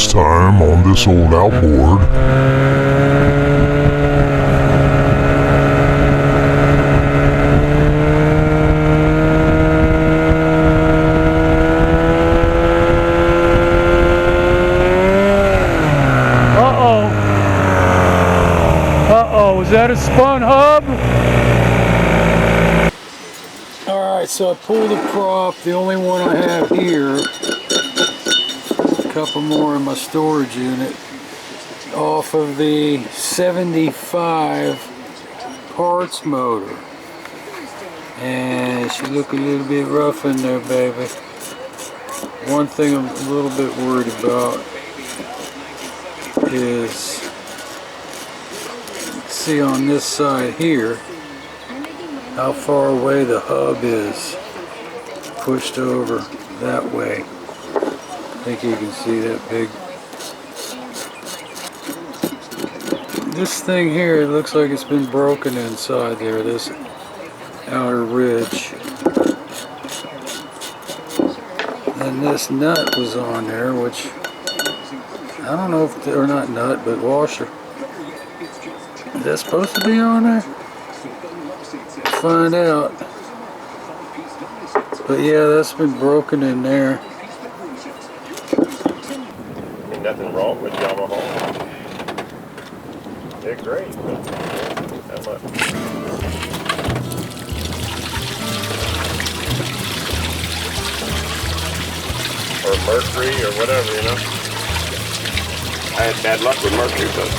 This time on This Old Outboard. Uh-oh, is that a spun hub? Alright, so I pulled the prop, the only one I have here. A couple more in my storage unit. Off of the 75 parts motor. And she look a little bit rough in there, baby. One thing I'm a little bit worried about is, see on this side here, how far away the hub is pushed over that way. I think you can see that big. This thing here, it looks like it's been broken inside there, this outer ridge. And this nut was on there, which I don't know if, or not nut, but washer. Is that supposed to be on there? Find out. But yeah, that's been broken in there. Ain't nothing wrong with Yamaha. They're great, but that much. Or Mercury or whatever, you know. I had bad luck with Mercury, but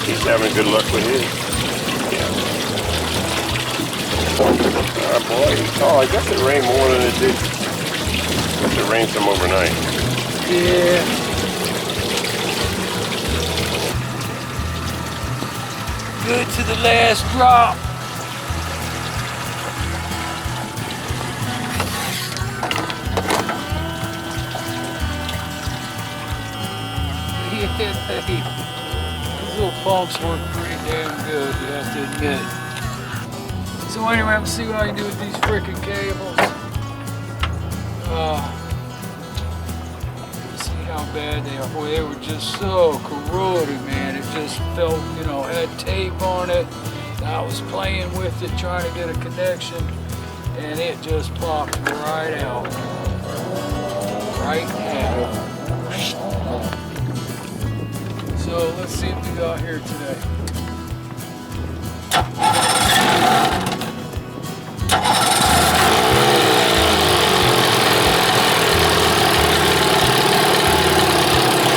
he's having good luck with his. Yeah. Oh boy, oh, I guess it rained more than it did. I guess it rained some overnight. Yeah. Good to the last drop. Yeah, these little pumps work pretty damn good, you have to admit. So anyway, I'm gonna see what I can do with these freaking cables. See how bad they are. Boy, they were just so corroded, man. It just felt, you know, had tape on it. I was playing with it, trying to get a connection, and it just popped right out. Right now. So let's see what we got here today.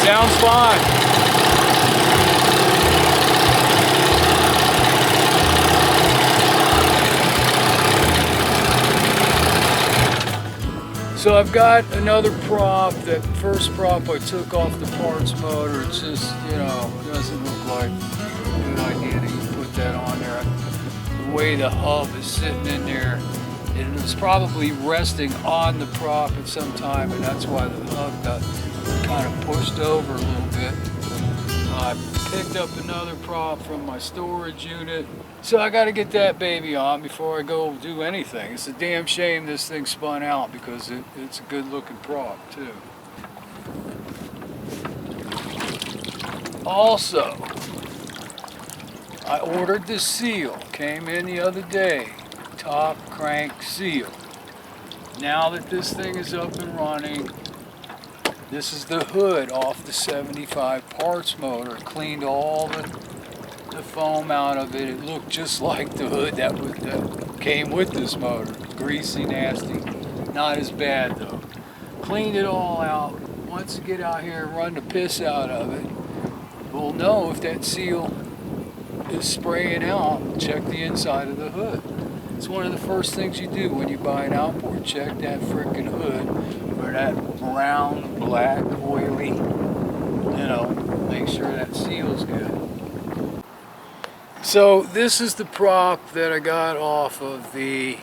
Sounds fine. So I've got another prop. That first prop I took off the parts motor. It's just, you know, doesn't look like a good idea that you put that on there. The way the hub is sitting in there, it was probably resting on the prop at some time, and that's why the hub got kind of pushed over a little bit. I picked up another prop from my storage unit. So I got to get that baby on before I go do anything. It's a damn shame this thing spun out because it's a good looking prop too. Also, I ordered this seal. Came in the other day. Top crank seal. Now that this thing is up and running, this is the hood off the 75 parts motor. Cleaned all the foam out of it. It looked just like the hood that came with this motor. Greasy, nasty. Not as bad though. Cleaned it all out. Once you get out here and run the piss out of it, we'll know if that seal is spraying out. Check the inside of the hood. It's one of the first things you do when you buy an outboard. Check that frickin' hood for that brown, black, oily, you know, make sure that seal's good. So this is the prop that I got off of the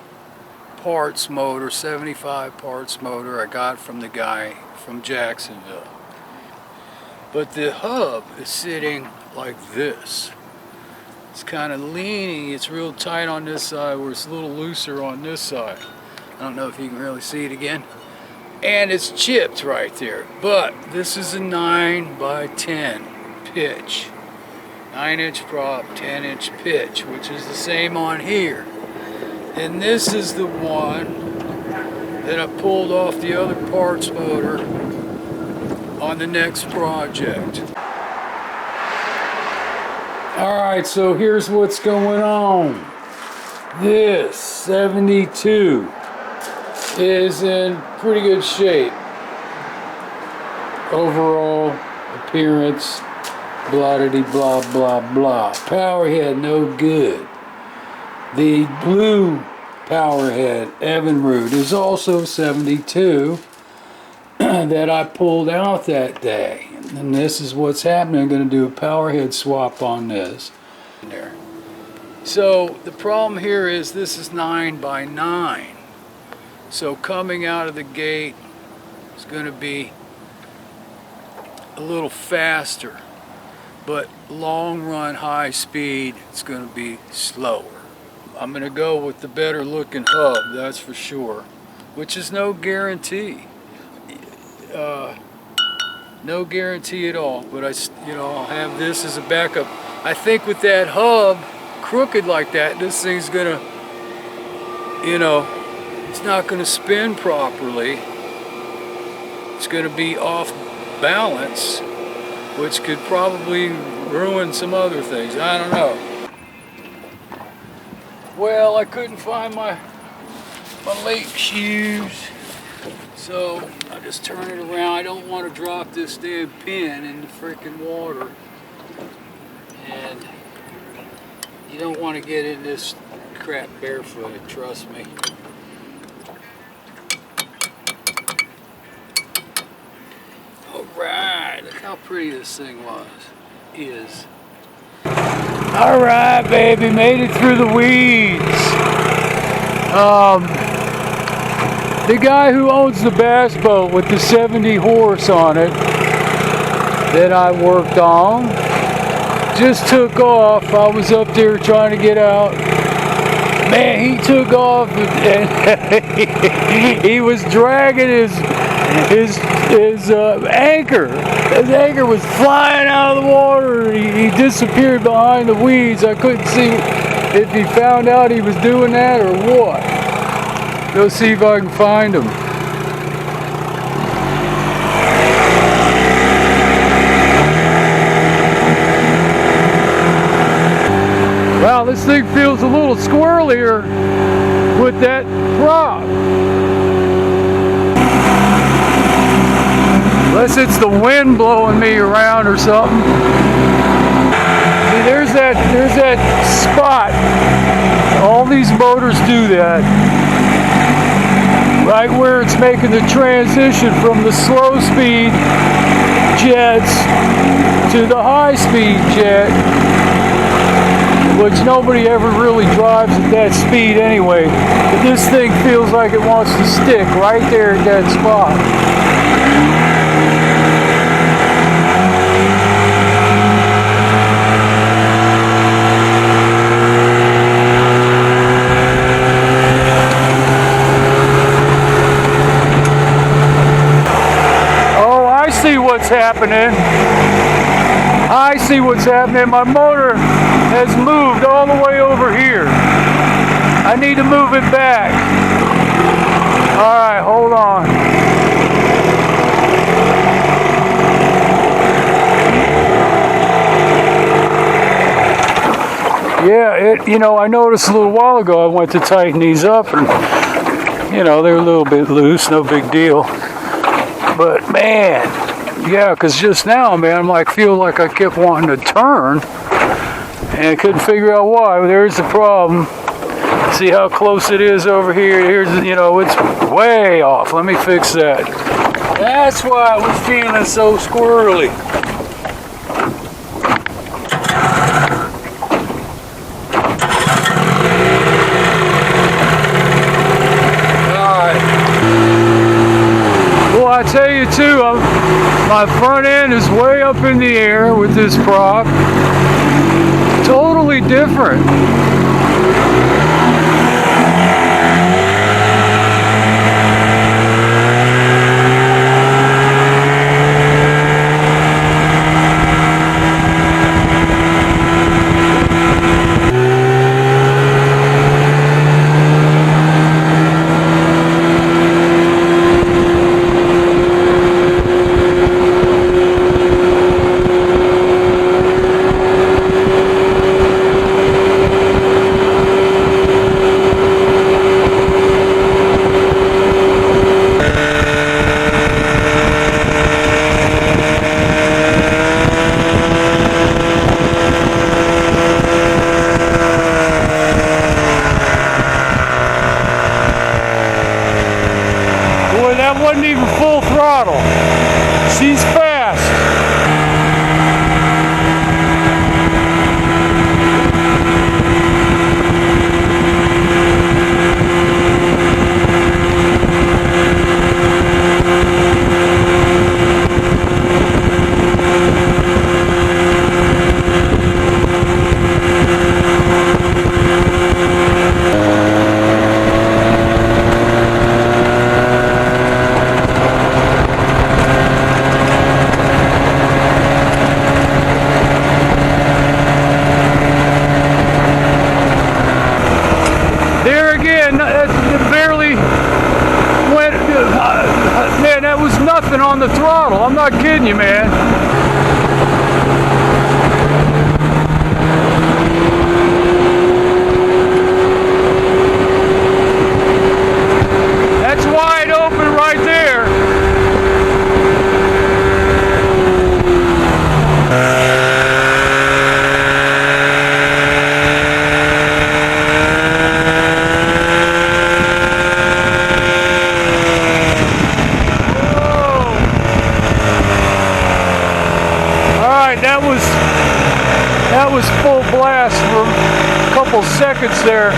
parts motor, 75 parts motor I got from the guy from Jacksonville. But the hub is sitting like this. It's kind of leaning, it's real tight on this side where it's a little looser on this side. I don't know if you can really see it again. and it's chipped right there. But this is a 9 by 10 pitch. 9-inch prop, 10-inch pitch, which is the same on here. And this is the one that I pulled off the other parts motor on the next project. Alright, so here's what's going on. This 72 is in pretty good shape. Overall appearance, blah blah blah. Power head, no good. The blue power head, Evinrude, is also 72 that I pulled out that day. And this is what's happening. I'm going to do a power head swap on this. There. So the problem here is this is 9 by 9. So coming out of the gate is going to be a little faster. But long run, high speed, it's going to be slower. I'm going to go with the better looking hub, that's for sure. Which is no guarantee. No guarantee at all, but I'll have this as a backup. I think with that hub crooked like that, this thing's gonna, it's not gonna spin properly. It's gonna be off balance, which could probably ruin some other things. I don't know. Well, I couldn't find my lake shoes. So I just turn it around. I don't want to drop this damn pin in the freaking water. And you don't want to get in this crap barefooted, trust me. Alright, look how pretty this thing is. Alright, baby, made it through the weeds. The guy who owns the bass boat with the 70 horse on it that I worked on just took off. I was up there trying to get out. Man, he took off and he was dragging his anchor. His anchor was flying out of the water. He disappeared behind the weeds. I couldn't see if he found out he was doing that or what. Go see if I can find him. Wow, this thing feels a little squirrelier with that prop. Unless it's the wind blowing me around or something. See, there's that spot. All these motors do that. Right where it's making the transition from the slow speed jets to the high speed jet, which nobody ever really drives at that speed anyway. But this thing feels like it wants to stick right there at that spot. Happening. I see what's happening. My motor has moved all the way over here. I need to move it back. Alright, hold on. Yeah, I noticed a little while ago I went to tighten these up and, they're a little bit loose, no big deal. But man, yeah, because just now, man, feel like I kept wanting to turn and I couldn't figure out why. There's the problem. See how close it is over here? Here's, it's way off. Let me fix that. That's why I was feeling so squirrely. I tell you too, my front end is way up in the air with this prop. Totally different. full throttle. She's fast. Man, that was nothing on the throttle. I'm not kidding you, man. That's wide open right there. That was full blast for a couple seconds there.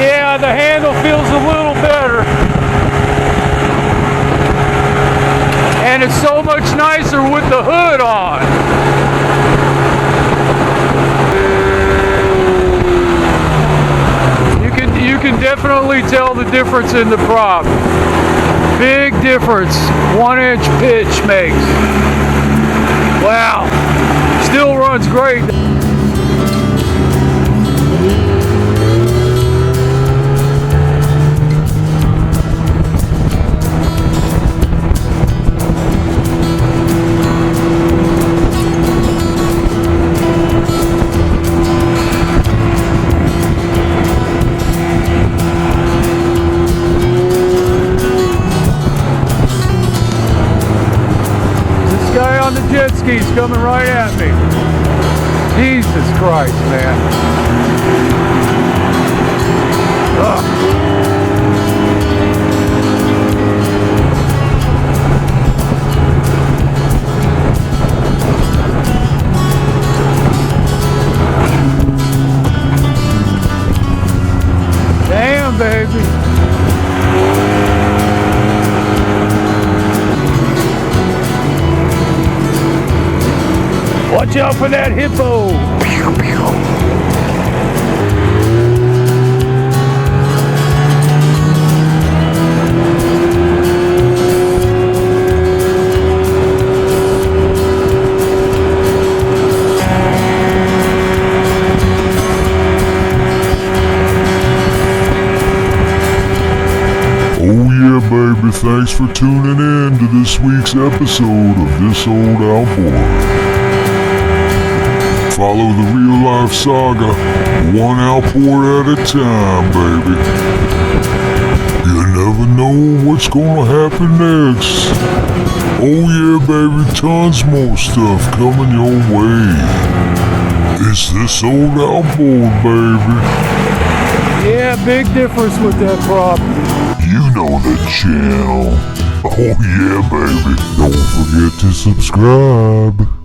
Yeah, the handle feels a little better. And it's so much nicer with the hood on. You can definitely tell the difference in the prop. Big difference 1 inch pitch makes. Wow, still runs great. On the jet skis coming right at me. Jesus Christ, man. Ugh. Damn, baby. Watch out for that hippo! Pew, pew. Oh yeah, baby, thanks for tuning in to this week's episode of This Old Outboard. Follow the real-life saga, one outboard at a time, baby. You never know what's gonna happen next. Oh yeah, baby, tons more stuff coming your way. It's This Old Outboard, baby. Yeah, big difference with that prop. You know the channel. Oh yeah, baby. Don't forget to subscribe.